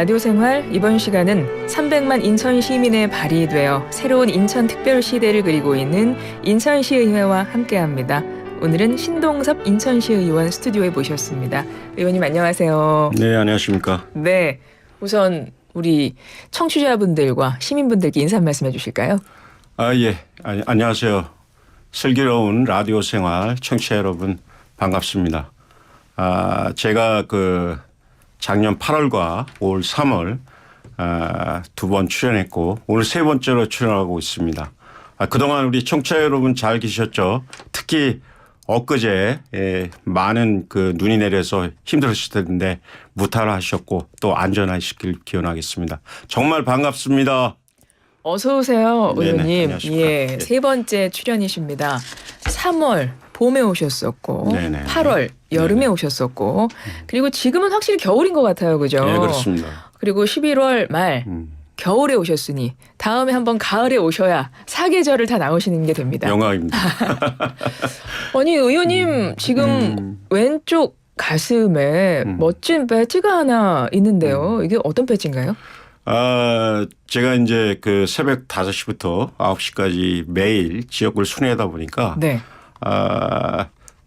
라디오 생활 이번 시간은 300만 인천 시민의 발이 되어 새로운 인천 특별 시대를 그리고 있는 인천시의회와 함께합니다. 오늘은 신동섭 인천시의원 스튜디오에 모셨습니다. 의원님 안녕하세요. 네, 안녕하십니까. 네, 우선 우리 청취자분들과 시민분들께 인사 한 말씀 해주실까요? 예. 안녕하세요. 슬기로운 라디오 생활 청취자 여러분 반갑습니다. 제가 작년 8월과 올 3월 두 번 출연했고 오늘 세 번째로 출연하고 있습니다. 그동안 우리 청취자 여러분 잘 계셨죠? 특히 엊그제 많은 눈이 내려서 힘들으실 텐데 무탈하셨고 또 안전하시길 기원하겠습니다. 정말 반갑습니다. 어서 오세요, 의원님. 안녕하십니까. 예, 세 번째 출연이십니다. 3월 봄에 오셨었고, 네네. 8월 여름에 오셨었고, 그리고 지금은 확실히 겨울인 것 같아요, 그죠? 네, 그렇습니다. 그리고 11월 말 겨울에 오셨으니 다음에 한번 가을에 오셔야 사계절을 다 나오시는 게 됩니다. 영광입니다. 아니 의원님 지금 왼쪽 가슴에 멋진 배지가 하나 있는데요. 이게 어떤 배지인가요? 제가 이제 새벽 5시부터 9시까지 매일 지역을 순회하다 보니까 네.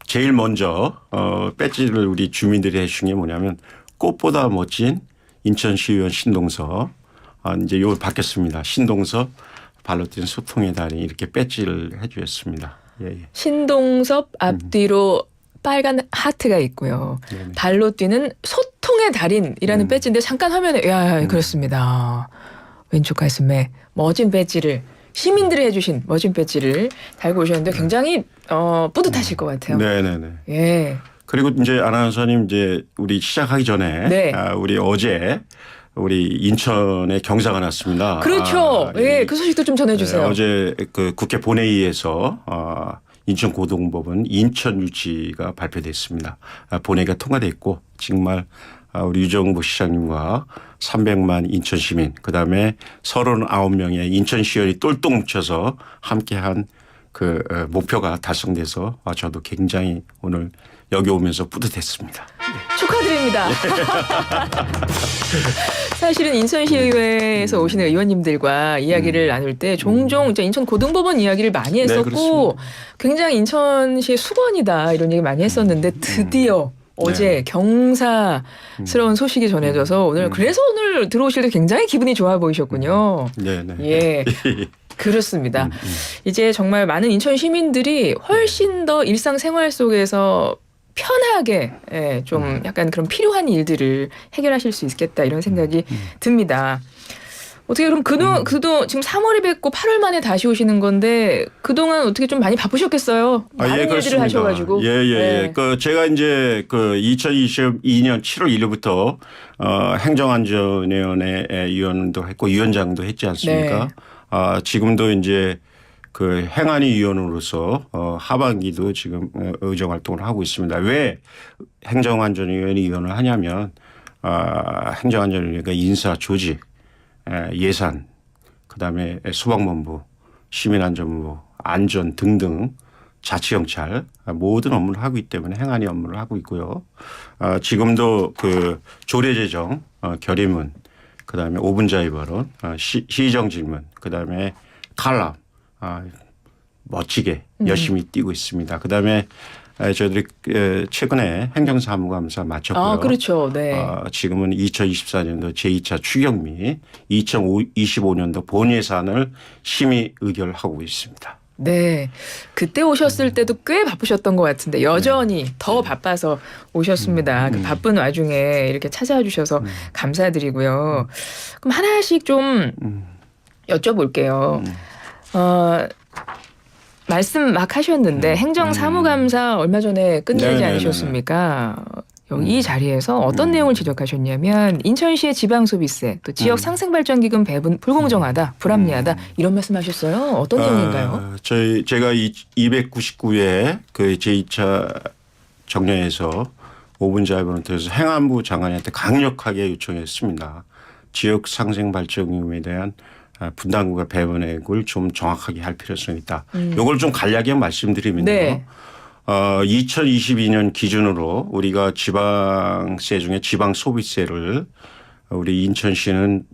제일 먼저 배지를 우리 주민들이 해주신 게 뭐냐면 꽃보다 멋진 인천시의원 신동섭 이제 요걸 바뀌었습니다. 신동섭 발로 뛴 소통의 달인 이렇게 배지를 해주셨습니다. 예. 신동섭 앞뒤로 빨간 하트가 있고요. 네네. 발로 뛰는 소통의 달인이라는 배지인데 잠깐 화면에 그렇습니다. 왼쪽 가슴에 멋진 배지를 시민들이 해주신 멋진 배지를 달고 오셨는데 굉장히 뿌듯하실 것 같아요. 네네네. 예. 그리고 이제 아나운서님 이제 우리 시작하기 전에 네. 우리 어제 우리 인천에 경사가 났습니다. 그렇죠. 예, 그 소식도 좀 전해주세요. 네, 어제 국회 본회의에서 인천고등법원 인천유치가 발표됐습니다. 본회의가 통과됐고 정말 우리 유정보 시장님과 300만 인천시민 그다음에 39명의 인천시의원이 똘똘 뭉쳐서 함께한 목표가 달성돼서 저도 굉장히 오늘 여기 오면서 뿌듯했습니다. 축하드립니다. 사실은 인천시의회에서 오시는 의원님들과 이야기를 나눌 때 종종 이제 인천고등법원 이야기를 많이 했었고 굉장히 인천시의 수건이다 이런 얘기 많이 했었는데 드디어 어제 경사스러운 소식이 전해져서 오늘 그래서 오늘 들어오실 때 굉장히 기분이 좋아 보이셨군요. 네네. 예. 그렇습니다. 이제 정말 많은 인천 시민들이 훨씬 더 일상생활 속에서 편하게 좀 약간 그런 필요한 일들을 해결하실 수 있겠다 이런 생각이 듭니다. 어떻게 그럼 그동안 지금 3월에 뵙고 8월 만에 다시 오시는 건데 그동안 어떻게 좀 많이 바쁘셨겠어요? 많은 일들을 그렇습니다. 하셔가지고. 예. 제가 이제 2022년 7월 1일부터 행정안전위원회 위원도 했고 위원장도 했지 않습니까? 네. 지금도 이제 행안위 위원으로서 하반기도 지금 의정 활동을 하고 있습니다. 왜 행정안전위원회 위원을 하냐면 행정안전위원회가 인사 조직 예산 그다음에 소방본부 시민안전부 안전 등등 자치경찰 모든 업무를 하고 있기 때문에 행안위 업무를 하고 있고요. 지금도 조례제정 결의문 그다음에 5분 자유 발언 시정 질문 그다음에 칼럼 멋지게 열심히 뛰고 있습니다. 그다음에 저희들이 최근에 행정사무감사 마쳤고요. 그렇죠. 네. 지금은 2024년도 제2차 추경 및 2025년도 본예산을 심의 의결하고 있습니다. 네. 그때 오셨을 때도 꽤 바쁘셨던 것 같은데 여전히 더 바빠서 오셨습니다. 그 바쁜 와중에 이렇게 찾아와 주셔서 감사드리고요. 그럼 하나씩 좀 여쭤볼게요. 말씀 막 하셨는데 행정사무감사 얼마 전에 끝내지 않으셨습니까? 이 자리에서 어떤 내용을 지적하셨냐면 인천시의 지방소비세 또 지역 상생발전기금 배분 불공정하다 불합리하다 이런 말씀하셨어요. 어떤 내용인가요? 제가 299회 제2차 정례에서 5분 자유발언을 통해서 행안부 장관한테 강력하게 요청했습니다. 지역 상생발전기금에 대한 분담금과 배분액을 좀 정확하게 할 필요성이 있다. 이걸 좀 간략하게 말씀드리면요. 2022년 기준으로 우리가 지방세 중에 지방소비세를 우리 인천시는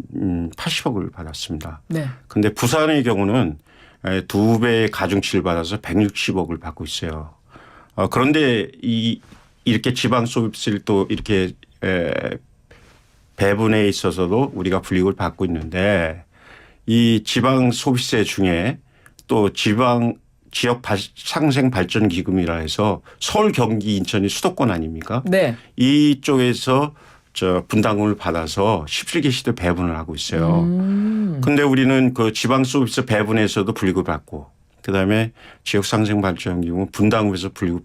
80억을 받았습니다. 네. 근데 부산의 경우는 2배의 가중치를 받아서 160억을 받고 있어요. 그런데 이렇게 지방 서비스를 또 이렇게 배분에 있어서도 우리가 불이익을 받고 있는데 이 지방 소비세 중에 또 지방 지역 상생 발전 기금이라 해서 서울, 경기, 인천이 수도권 아닙니까? 네. 이쪽에서 분담금을 받아서 17개 시도 배분을 하고 있어요. 근데 우리는 그 지방 서비스 배분에서도 불이익을 받고 그다음에 지역 상생 발전 기금은 분담금에서 불이익을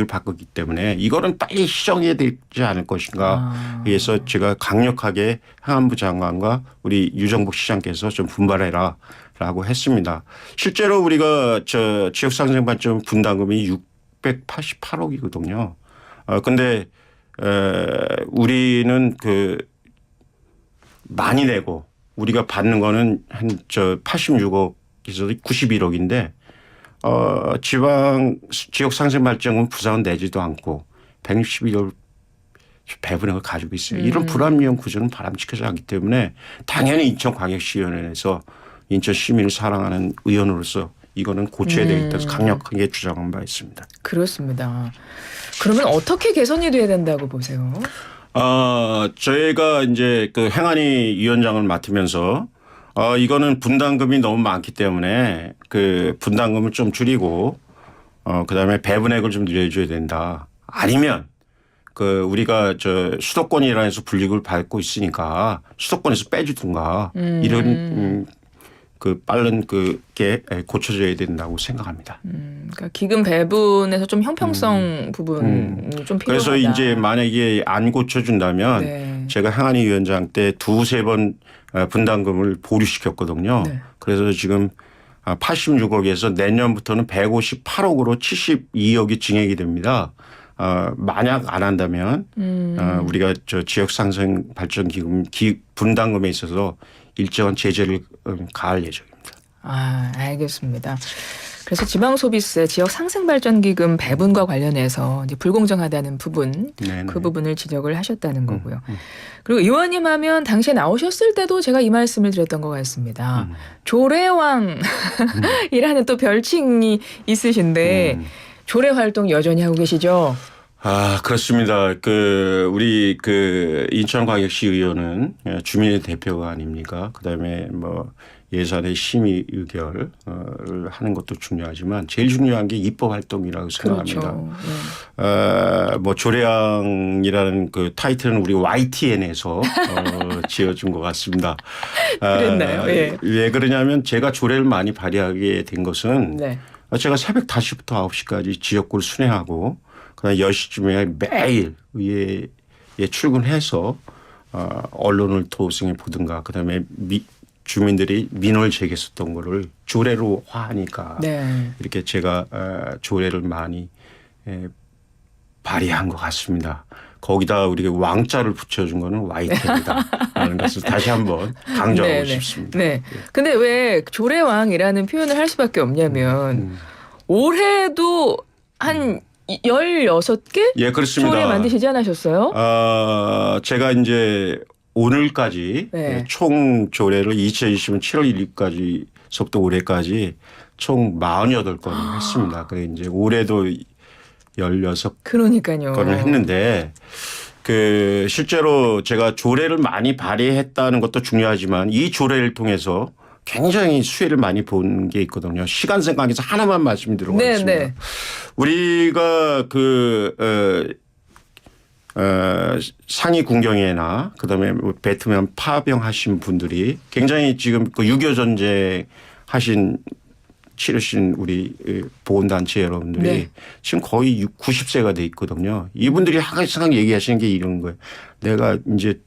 받고 있기 때문에 이거는 빨리 시정해야 되지 않을 것인가. 그래서 제가 강력하게 행안부 장관과 우리 유정복 시장께서 좀 분발해라. 라고 했습니다. 실제로 우리가 지역상생발전 분담금이 688억이거든요. 근데 우리는 많이 내고 우리가 받는 거는 한 86억에서 91억인데 지역상생발전은 부산은 내지도 않고 161억 배분액을 가지고 있어요. 이런 불합리한 구조는 바람직하지 않기 때문에 당연히 인천광역시의원회에서 인천 시민을 사랑하는 의원으로서 이거는 고쳐야 되겠다 해서 강력하게 주장한 바 있습니다. 그렇습니다. 그러면 어떻게 개선이 돼야 된다고 보세요? 저희가 이제 그 행안위 위원장을 맡으면서 이거는 분담금이 너무 많기 때문에 그 분담금을 좀 줄이고 그다음에 배분액을 좀 늘려줘야 된다. 아니면 우리가 수도권이라 해서 불이익을 받고 있으니까 수도권에서 빼주든가 이런 빠른 게 고쳐져야 된다고 생각합니다. 그러니까 기금 배분에서 좀 형평성 부분이 좀 필요하다. 그래서 이제 만약에 안 고쳐준다면 네. 제가 행안위 위원장 때 2-3번 분담금을 보류시켰거든요. 네. 그래서 지금 86억에서 내년부터는 158억으로 72억이 증액이 됩니다. 만약 안 한다면 우리가 지역상생발전기금 분담금에 있어서 일정한 제재를 가할 예정입니다. 알겠습니다. 그래서 지방소비세 지역상생발전기금 배분과 관련해서 이제 불공정하다는 부분, 네네. 그 부분을 지적을 하셨다는 거고요. 그리고 의원님 하면 당시에 나오셨을 때도 제가 이 말씀을 드렸던 것 같습니다. 조례왕이라는 또 별칭이 있으신데 조례 활동 여전히 하고 계시죠? 그렇습니다. 우리 인천광역시 의원은 주민의 대표가 아닙니까? 그다음에 예산의 심의 의결을 하는 것도 중요하지만 제일 중요한 게 입법 활동이라고 생각합니다. 그렇죠. 조례왕이라는 타이틀은 우리 YTN에서 지어준 것 같습니다. 그랬나요? 예. 왜 그러냐면 제가 조례를 많이 발의하게 된 것은 네. 제가 새벽 5시부터 9시까지 지역구를 순회하고 그다음에 10시쯤에 매일 의회에 출근해서 언론을 도승해 보든가 그다음에 주민들이 민원을 제기했었던 거를 조례로 화하니까 네. 이렇게 제가 조례를 많이 발의한 것 같습니다. 거기다 우리가 왕자를 붙여준 거는 YT입니다. 라는 것을 다시 한번 강조하고 싶습니다. 네. 근데 왜 조례왕이라는 표현을 할 수밖에 없냐면 올해도 한 16개? 예, 그렇습니다. 조례 만드시지 않으셨어요? 제가 이제 오늘까지 네. 총 조례를 2020년 7월 1일까지서부터 올해까지 총 48건을 했습니다. 그래 이제 올해도 16건을 그러니까요. 했는데 실제로 제가 조례를 많이 발의했다는 것도 중요하지만 이 조례를 통해서 굉장히 수혜를 많이 본 게 있거든요. 시간 생각해서 하나만 말씀드리겠습니다. 네, 네. 우리가 상위 군경회나 그다음에 베트남 파병하신 분들이 굉장히 지금 6.25 전쟁 치르신 우리 보훈단체 여러분들이 네. 지금 거의 90세가 돼 있거든요. 이분들이 항상 얘기하시는 게 이런 거예요. 내가 이제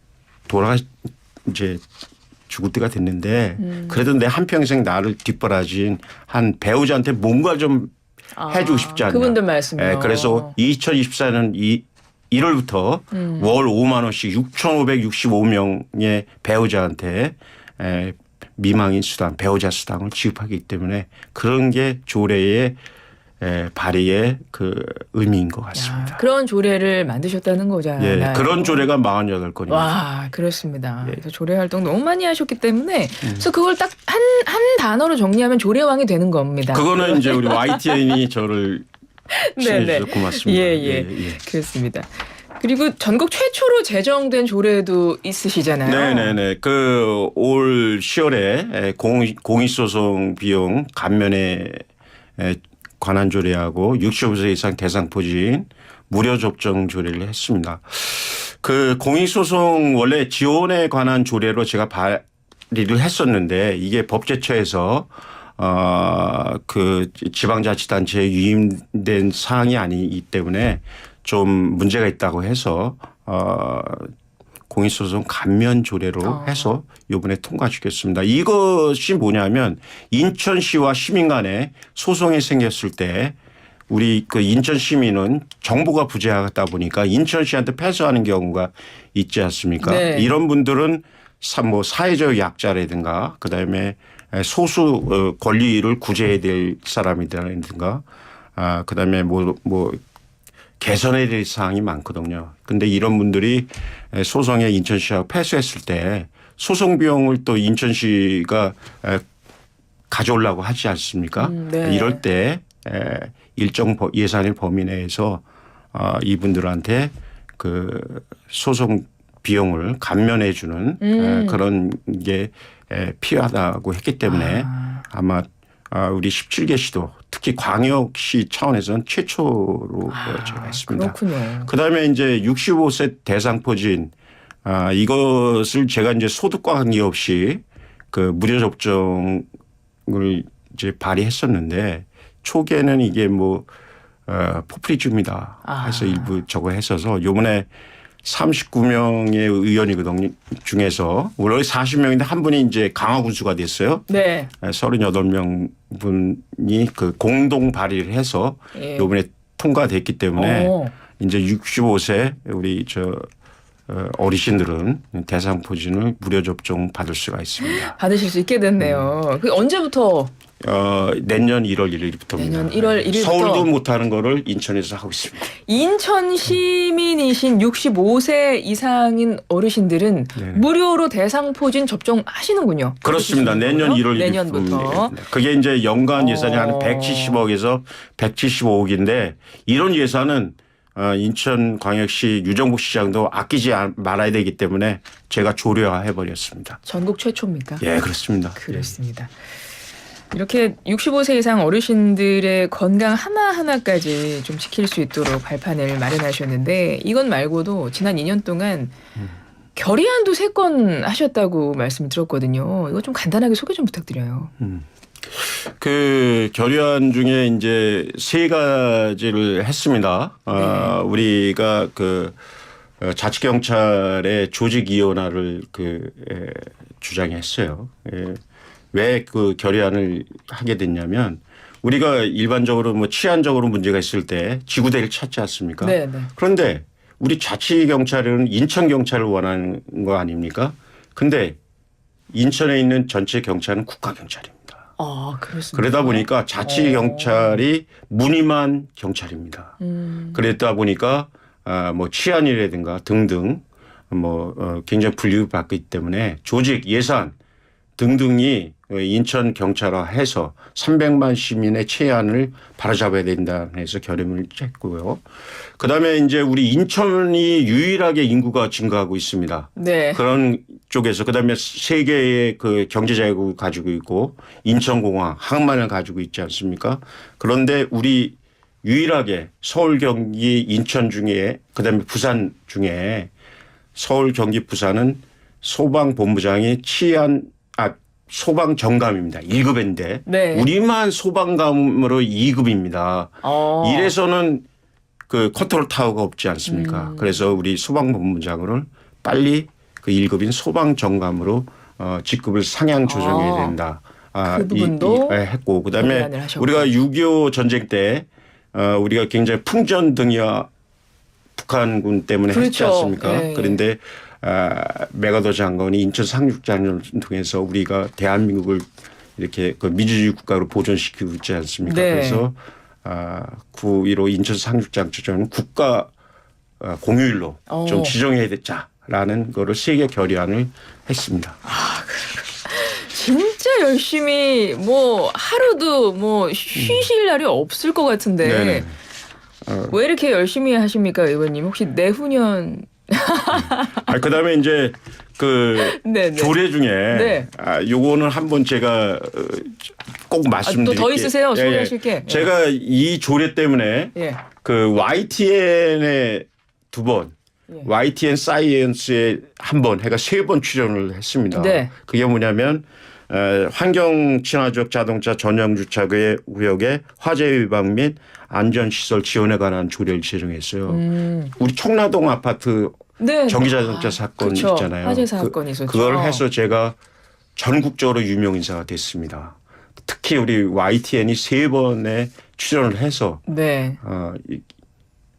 죽을 때가 됐는데 그래도 내 한평생 나를 뒷바라진 한 배우자한테 뭔가 좀 해주고 싶지 않냐. 그분들 말씀이요. 그래서 2024년 1월부터 월 5만 원씩 6,565명의 배우자한테 미망인 수당, 배우자 수당을 지급하기 때문에 그런 게 조례에 발의의 그 의미인 것 같습니다. 야, 그런 조례를 만드셨다는 거잖아요. 예, 그런 조례가 48건입니다. 와, 그렇습니다. 예. 그래서 조례 활동 너무 많이 하셨기 때문에 그래서 그걸 딱 한 단어로 정리하면 조례왕이 되는 겁니다. 그거는 이제 우리 YTN이 저를 네네. 칭해주셔서 고맙습니다. 예. 그렇습니다. 그리고 전국 최초로 제정된 조례도 있으시잖아요. 네네네. 그 올 10월에 공익소송 비용 감면에 관한 조례하고 65세 이상 대상포진 무료 접종 조례를 했습니다. 그 공익소송 원래 지원에 관한 조례로 제가 발의를 했었는데 이게 법제처에서 그 지방자치단체에 위임된 사항이 아니기 때문에 좀 문제가 있다고 해서 공익소송 감면 조례로 해서 이번에 통과시켰습니다. 이것이 뭐냐면 인천시와 시민 간에 소송이 생겼을 때 우리 그 인천 시민은 정보가 부재하다 보니까 인천시한테 패소하는 경우가 있지 않습니까? 네. 이런 분들은 뭐 사회적 약자라든가 그다음에 소수 권리를 구제해야 될 사람이라든가 그다음에 뭐 개선해야 될 사항이 많거든요. 그런데 이런 분들이 소송에 인천시하고 패소했을 때 소송 비용을 또 인천시가 가져오려고 하지 않습니까? 네. 이럴 때 일정 예산의 범위 내에서 이분들한테 그 소송 비용을 감면해 주는 그런 게 필요하다고 했기 때문에 아마 우리 17개 시도 특히 광역시 차원에서는 최초로 제가 했습니다. 그렇군요. 그다음에 이제 65세 대상포진 이것을 제가 이제 소득과 관계없이 그 무료 접종을 이제 발의했었는데 초기에는 이게 뭐 포퓰리즘이다 해서 일부 저거 했어서 요번에 39명의 의원이거든요. 중에서 원래 40명인데 한 분이 이제 강화군수가 됐어요. 네. 38명 분이 그 공동 발의를 해서 예. 요번에 통과됐기 때문에 이제 65세 우리 어르신들은 대상포진을 무료 접종 받을 수가 있습니다. 받으실 수 있게 됐네요. 그 언제부터? 내년 1월 1일부터입니다. 내년 1월 1일부터 서울도 못하는 거를 인천에서 하고 있습니다. 인천 시민이신 65세 이상인 어르신들은 네. 무료로 대상포진 접종하시는군요. 그렇습니다. 내년 1월 1일부터. 내년부터. 그게 이제 연간 예산이 한 170억에서 175억인데 이런 예산은 인천광역시 유정복 시장도 아끼지 말아야 되기 때문에 제가 조례화해 버렸습니다. 전국 최초입니까? 예, 그렇습니다. 그렇습니다. 이렇게 65세 이상 어르신들의 건강 하나하나까지 좀 지킬 수 있도록 발판을 마련하셨는데 이것 말고도 지난 2년 동안 결의안도 3건 하셨다고 말씀 들었거든요. 이거 좀 간단하게 소개 좀 부탁드려요. 그 결의안 중에 이제 3가지를 했습니다. 우리가 그 자치경찰의 조직 이원화를 주장했어요. 왜 그 결의안을 하게 됐냐면 우리가 일반적으로 뭐 치안적으로 문제가 있을 때 지구대를 찾지 않습니까? 네. 그런데 우리 자치경찰은 인천경찰을 원하는 거 아닙니까? 근데 인천에 있는 전체 경찰은 국가경찰입니다. 그렇습니다. 그러다 보니까 자치경찰이 무늬만 경찰입니다. 그러다 보니까 뭐 치안이라든가 등등 뭐 굉장히 분류받기 때문에 조직 예산 등등이 인천 경찰화해서 300만 시민의 치안을 바로잡아야 된다 해서 결의문을 냈고요. 그다음에 이제 우리 인천이 유일하게 인구가 증가하고 있습니다. 네. 그런 쪽에서 그다음에 세계의 그 경제 자유국을 가지고 있고 인천공항 항만을 가지고 있지 않습니까? 그런데 우리 유일하게 서울, 경기, 인천 중에 그다음에 부산 중에 서울, 경기, 부산은 소방본부장이 소방 정감입니다. 1급인데 네. 우리만 소방감으로 2급입니다. 이래서는 그 컨트롤 타워가 없지 않습니까? 그래서 우리 소방본부장을 빨리 그 1급인 소방 정감으로 직급을 상향 조정해야 된다. 그 부분도 했고 그다음에 결의안을 하셨고. 우리가 6.25 전쟁 때 우리가 굉장히 풍전등이와 북한군 때문에 했지 그렇죠. 않습니까? 네. 그런데 메가더 장관이 인천 상륙작전을 통해서 우리가 대한민국을 이렇게 그 민주주의 국가로 보존시키고 있지 않습니까? 네. 그래서 9.15 인천 상륙작전 국가 공휴일로 좀 지정해야 되자라는 거를 세계 결의안을 했습니다. 진짜 열심히 뭐 하루도 뭐 쉬실 날이 없을 것 같은데 네네. 왜 이렇게 열심히 하십니까, 의원님? 혹시 내후년 그다음에 이제 그 네네. 조례 중에 네. 요거는 한번 제가 꼭 말씀드릴게요. 또 더 있으세요? 소개하실 게? 예. 제가 이 조례 때문에 예. 그 YTN에 2번, 예. YTN 사이언스에 1번 해가 3번 출연을 했습니다. 네. 그게 뭐냐면 환경 친화적 자동차 전용 주차 구역의 화재 예방 및 안전시설 지원에 관한 조례를 제정했어요. 우리 청라동 아파트 네. 전기자동차 사건 그쵸. 있잖아요. 화재 사건 있었죠. 그걸 해서 제가 전국적으로 유명 인사가 됐습니다. 특히 우리 YTN이 3번에 출연을 해서 네.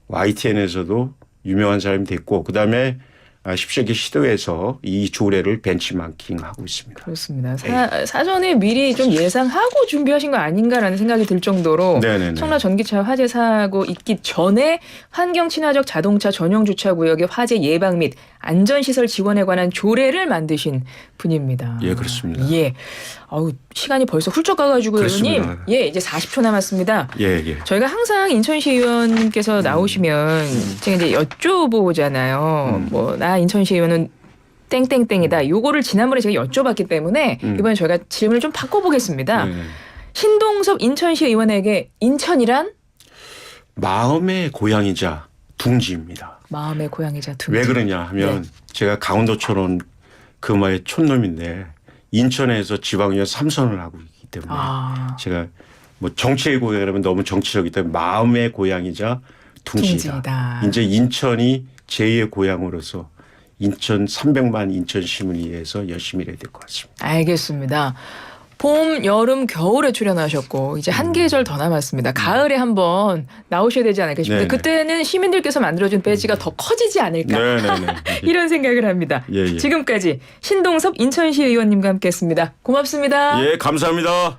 YTN에서도 유명한 사람이 됐고 그다음에 10세기 시도에서 이 조례를 벤치마킹하고 있습니다. 그렇습니다. 사전에 미리 좀 예상하고 준비하신 거 아닌가라는 생각이 들 정도로 네네네. 청라 전기차 화재 사고 있기 전에 환경 친화적 자동차 전용 주차 구역의 화재 예방 및 안전시설 지원에 관한 조례를 만드신 분입니다. 예, 그렇습니다. 예. 시간이 벌써 훌쩍 가가지고 의원님, 그렇습니다. 예, 이제 40초 남았습니다. 예. 저희가 항상 인천시 의원님께서 나오시면 제가 이제 여쭤보잖아요. 뭐 나 인천시 의원은 땡땡땡이다. 요거를 지난번에 제가 여쭤봤기 때문에 이번에 저희가 질문을 좀 바꿔보겠습니다. 네. 신동섭 인천시 의원에게 인천이란 마음의 고향이자 둥지입니다. 마음의 고향이자 둥지. 왜 그러냐 하면 네. 제가 강원도촌은 그마의 촌놈인데 인천에서 지방의원 3선을 하고 있기 때문에 제가 뭐 정치의 고향이라면 너무 정치적이기 때문에 마음의 고향이자 둥지이다. 이제 인천이 제2의 고향으로서 인천 300만 인천 시민을 위해서 열심히 일해야 될 것 같습니다. 알겠습니다. 봄, 여름, 겨울에 출연하셨고 이제 한 계절 더 남았습니다. 가을에 한번 나오셔야 되지 않을까 싶은데 네네. 그때는 시민들께서 만들어준 배지가 더 커지지 않을까 네네네. 이런 생각을 합니다. 예. 지금까지 신동섭 인천시 의원님과 함께했습니다. 고맙습니다. 예, 감사합니다.